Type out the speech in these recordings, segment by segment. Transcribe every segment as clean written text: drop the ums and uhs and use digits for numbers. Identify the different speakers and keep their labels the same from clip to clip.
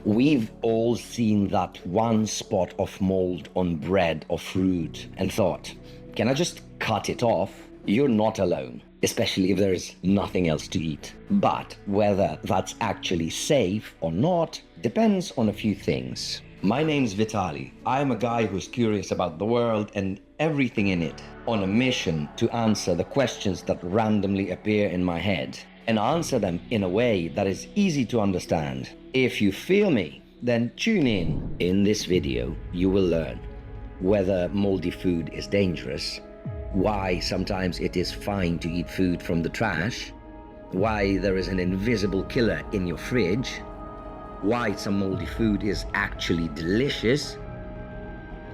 Speaker 1: We've all seen that one spot of mold on bread or fruit and thought, can I just cut it off? You're not alone, especially if there's nothing else to eat. But whether that's actually safe or not depends on a few things. My name's Vitali. I'm a guy who's curious about the world and everything in it, on a mission to answer the questions that randomly appear in my head and answer them in a way that is easy to understand. If you feel me, then tune in. In this video, you will learn whether moldy food is dangerous, why sometimes it is fine to eat food from the trash, why there is an invisible killer in your fridge, why some moldy food is actually delicious,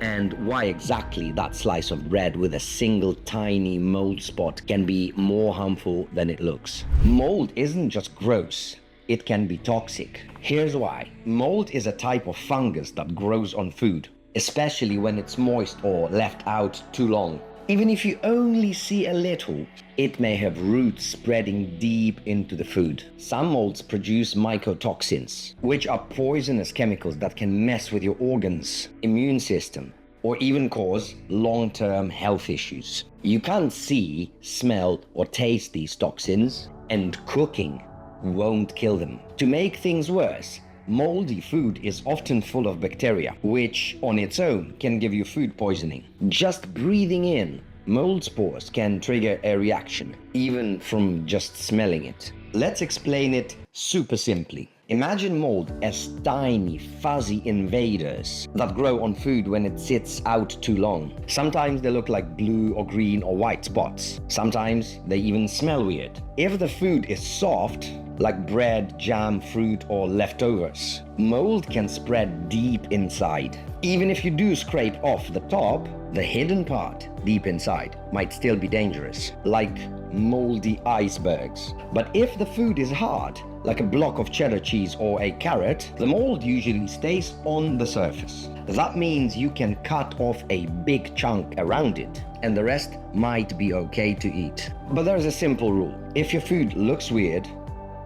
Speaker 1: and why exactly that slice of bread with a single tiny mold spot can be more harmful than it looks. Mold isn't just gross, it can be toxic. Here's why. Mold is a type of fungus that grows on food, especially when it's moist or left out too long. Even if you only see a little, it may have roots spreading deep into the food. Some molds produce mycotoxins, which are poisonous chemicals that can mess with your organs, immune system, or even cause long-term health issues. You can't see, smell, or taste these toxins, and cooking won't kill them. To make things worse, moldy food is often full of bacteria, which on its own can give you food poisoning. Just breathing in mold spores can trigger a reaction, even from just smelling it. Let's explain it super simply. Imagine mold as tiny, fuzzy invaders that grow on food when it sits out too long. Sometimes they look like blue or green or white spots. Sometimes they even smell weird. If the food is soft, like bread, jam, fruit, or leftovers, mold can spread deep inside. Even if you do scrape off the top, the hidden part deep inside might still be dangerous, like moldy icebergs. But if the food is hard, like a block of cheddar cheese or a carrot, the mold usually stays on the surface. That means you can cut off a big chunk around it, and the rest might be okay to eat. But there's a simple rule. If your food looks weird,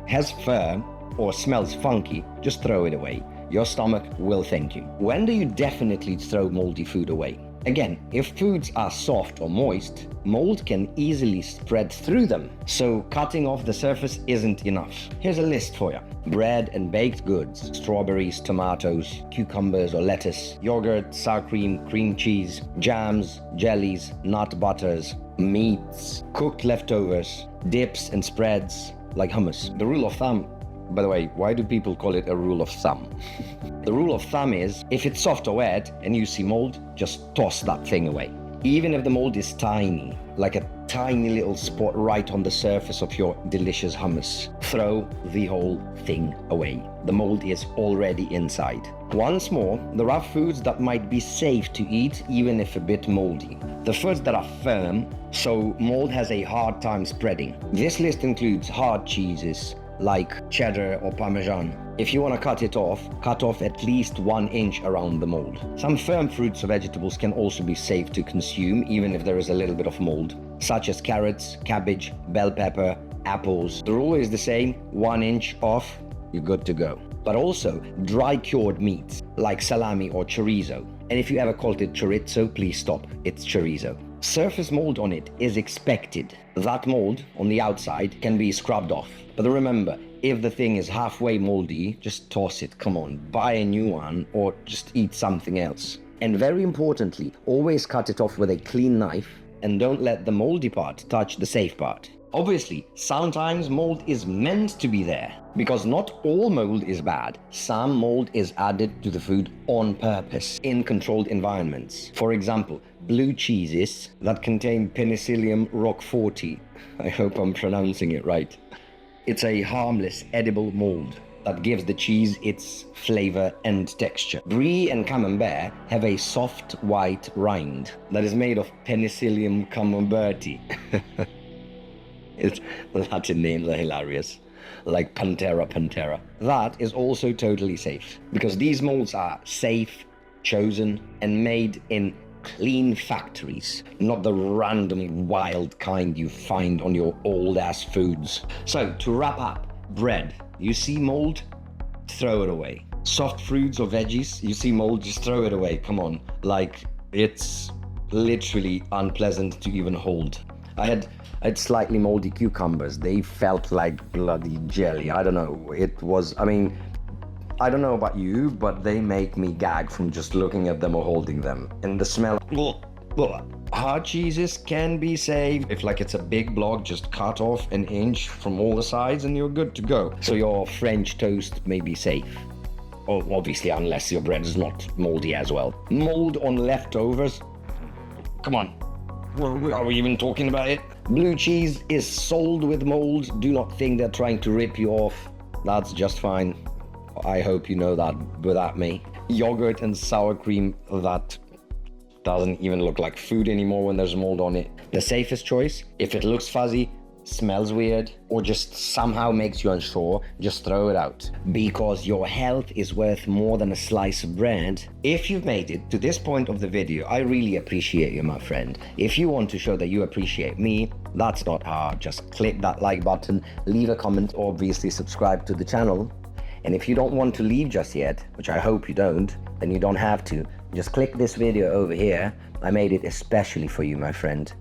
Speaker 1: has fur, or smells funky, just throw it away. Your stomach will thank you. When do you definitely throw moldy food away? Again, if foods are soft or moist, mold can easily spread through them, so cutting off the surface isn't enough. Here's a list for you. Bread and baked goods, strawberries, tomatoes, cucumbers or lettuce, yogurt, sour cream, cream cheese, jams, jellies, nut butters, meats, cooked leftovers, dips and spreads like hummus. The rule of thumb, by the way, why do people call it a rule of thumb? The rule of thumb is, if it's soft or wet and you see mold, just toss that thing away. Even if the mold is tiny, like a tiny little spot right on the surface of your delicious hummus, throw the whole thing away. The mold is already inside. Once more, there are foods that might be safe to eat even if a bit moldy. The foods that are firm, so mold has a hard time spreading. This list includes hard cheeses, like cheddar or parmesan. If you want to cut off at least 1 inch around the mold. Some firm fruits or vegetables can also be safe to consume even if there is a little bit of mold, such as carrots, cabbage, bell pepper, apples. The rule is the same, 1 inch off, you're good to go. But also dry cured meats like salami or chorizo. And if you ever called it chorizo, please stop, it's chorizo. Surface mold on it is expected. That mold on the outside can be scrubbed off. But remember, if the thing is halfway moldy, just toss it, come on, buy a new one or just eat something else. And very importantly, always cut it off with a clean knife and don't let the moldy part touch the safe part. Obviously, sometimes mold is meant to be there, because not all mold is bad. Some mold is added to the food on purpose in controlled environments. For example, blue cheeses that contain Penicillium roqueforti. I hope I'm pronouncing it right. It's a harmless, edible mold that gives the cheese its flavor and texture. Brie and camembert have a soft white rind that is made of Penicillium camemberti. The Latin names are hilarious, like Pantera. That is also totally safe, because these molds are safe, chosen, and made in clean factories, not the random wild kind you find on your old-ass foods. So, to wrap up, bread. You see mold? Throw it away. Soft fruits or veggies, you see mold, just throw it away. Come on. Like, it's literally unpleasant to even hold. I had slightly moldy cucumbers. They felt like bloody jelly. I don't know. It was, I mean, I don't know about you, but they make me gag from just looking at them or holding them. And the smell. Hard cheeses can be saved. If like it's a big block, just cut off an inch from all the sides and you're good to go. So your French toast may be safe. Oh, obviously, unless your bread is not moldy as well. Mold on leftovers? Come on. Are we even talking about it? Blue cheese is sold with mold. Do not think they're trying to rip you off. That's just fine. I hope you know that without me. Yogurt and sour cream, that doesn't even look like food anymore when there's mold on it. The safest choice, if it looks fuzzy, smells weird, or just somehow makes you unsure, just throw it out. Because your health is worth more than a slice of bread. If you've made it to this point of the video, I really appreciate you, my friend. If you want to show that you appreciate me, that's not hard. Just click that like button, leave a comment, obviously subscribe to the channel. And if you don't want to leave just yet, which I hope you don't, then you don't have to. Just click this video over here. I made it especially for you, my friend.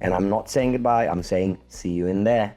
Speaker 1: And I'm not saying goodbye, I'm saying see you in there.